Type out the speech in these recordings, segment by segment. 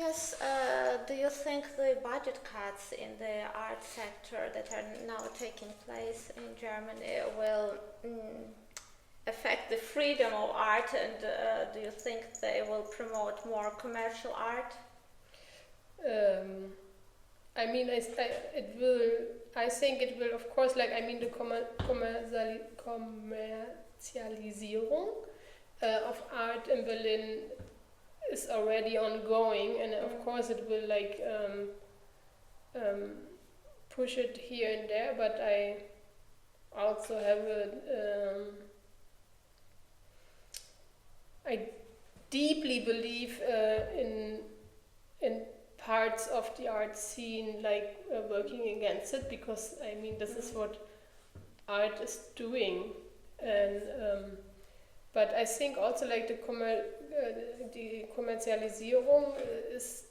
Yes, do you think the budget cuts in the art sector that are now taking place in Germany will affect the freedom of art, and do you think they will promote more commercial art? I mean, it will. I think it will, of course. Like, I mean, the Kommerzialisierung of art in Berlin is already ongoing, and of course it will like push it here and there. But I also have I deeply believe in parts of the art scene like working against it, because I mean this is what art is doing, and but I think also like the Kommerzialisierung is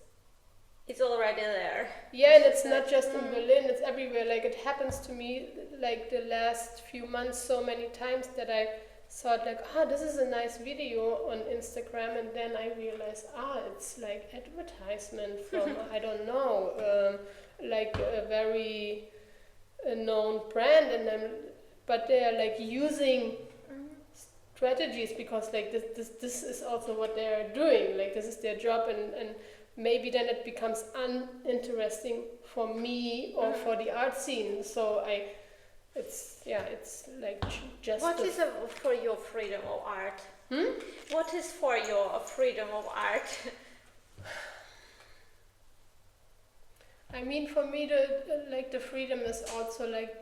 It's already there. yeah, and it's not just in Berlin, it's everywhere. Like, it happens to me like the last few months so many times that I thought like, this is a nice video on Instagram, and then I realized, it's like advertisement from I don't know, like a very known brand, and but they are like using strategies, because like this is also what they are doing. Like, this is their job, and maybe then it becomes uninteresting for me or for the art scene. So it's like just. What is for your freedom of art? What is for your freedom of art? I mean, for me, the freedom is also like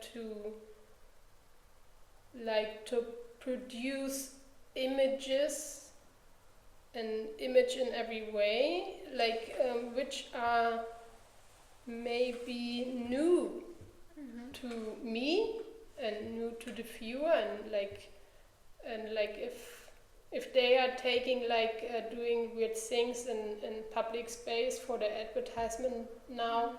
to produce images, an image in every way, like which are maybe new to me and new to the viewer, and like if they are taking like doing weird things in public space for the advertisement now,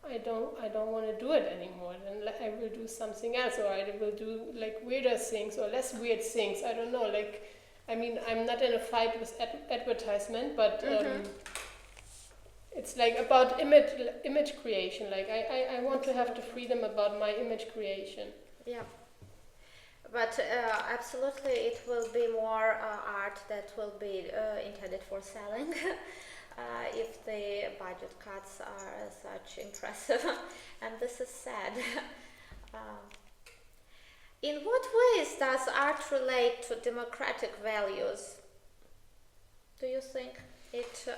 I don't want to do it anymore. Then I will do something else, or I will do like weirder things or less weird things. I don't know. Like, I mean, I'm not in a fight with advertisement, but it's like about image creation. Like, I want to have the freedom about my image creation. Yeah. But absolutely, it will be more art that will be intended for selling. If the budget cuts are such impressive, and this is sad. In what ways does art relate to democratic values? Do you think it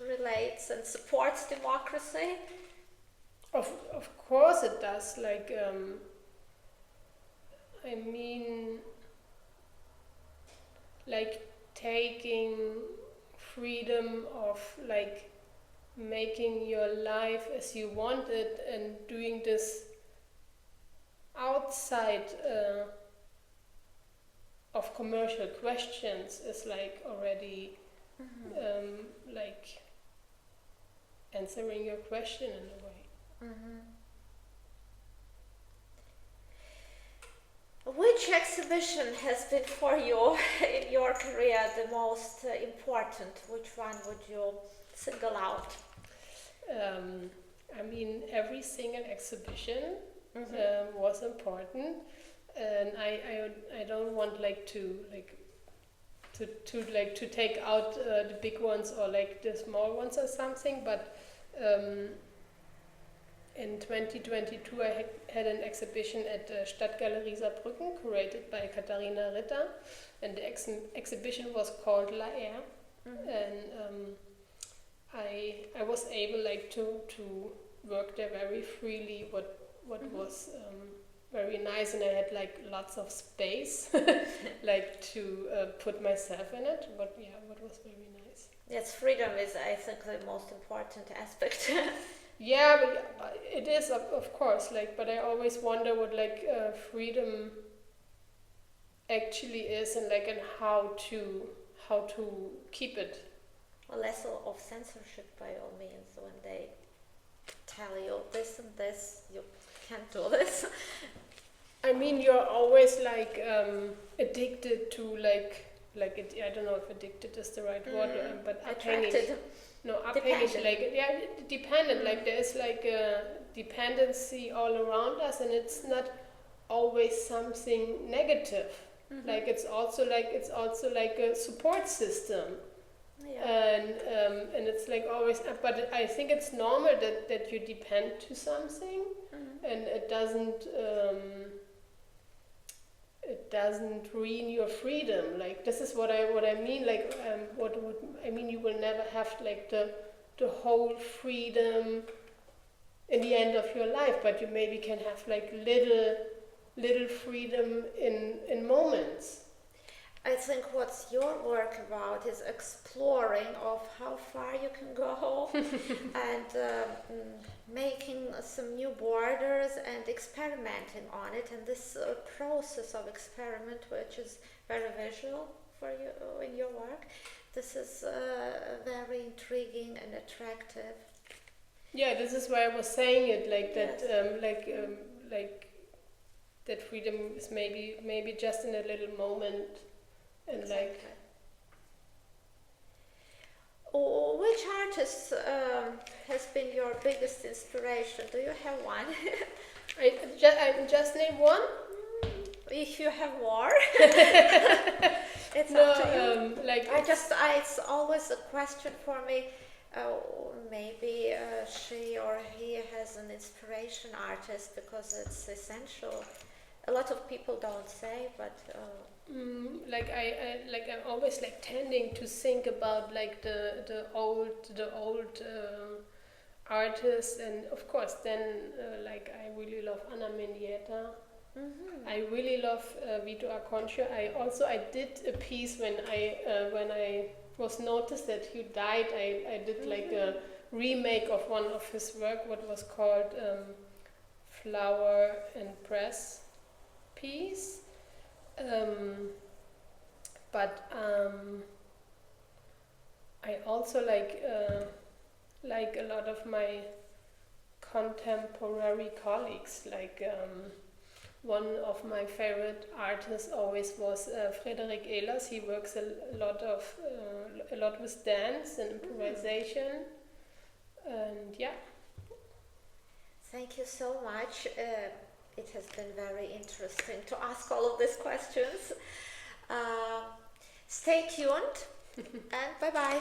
relates and supports democracy? Of course it does. Like, I mean, like taking freedom of like making your life as you want it, and doing this outside of commercial questions is like already like answering your question in a way. Which exhibition has been for you in your career the most important? Which one would you single out? I mean, every single exhibition was important, and I don't want like to take out the big ones or like the small ones or something, but in 2022 I had an exhibition at the Stadtgalerie Saarbrücken, curated by Katharina Ritter, and the exhibition was called La Air, and I was able like to work there very freely, what was very nice, and I had like lots of space like to put myself in it, what was very nice. Yes, freedom is, I think, the most important aspect. Yeah, but it is, of course, like, but I always wonder what like freedom actually is, and like, and how to keep it. Well, less of censorship by all means, when they tell you this and this, you can't do this. I mean, you're always like addicted to like like it, I don't know if addicted is the right word, but abhängig. Attracted. No, abhängig, Dependent. like, yeah, dependent, like there is like a dependency all around us, and it's not always something negative. Like it's also like a support system. Yeah. And it's like always, but I think it's normal that you depend to something, and it doesn't ruin your freedom. Like this is what I mean. Like what would I mean? You will never have like the whole freedom in the end of your life, but you maybe can have like little freedom in moments. I think what's your work about is exploring of how far you can go and making some new borders and experimenting on it. And this process of experiment, which is very visual for you in your work, this is very intriguing and attractive. Yeah, this is why I was saying it like that. Yes. Like that freedom is maybe just in a little moment. And exactly. Which artist has been your biggest inspiration? Do you have one? I just name one. If you have more, it's No, up to you. It's always a question for me. Maybe she or he has an inspiration artist, because it's essential. A lot of people don't say, but. I'm always like tending to think about like the old artists, and of course then like I really love Anna Mendieta. I really love Vito Acconcio. I did a piece when I was noticed that he died. I did like a remake of one of his work, what was called Flower and Press piece. But I also like a lot of my contemporary colleagues. Like one of my favorite artists always was Frederick Ehlers. He works a lot with dance and improvisation, and yeah. Thank you so much. It has been very interesting to ask all of these questions. Stay tuned and bye-bye.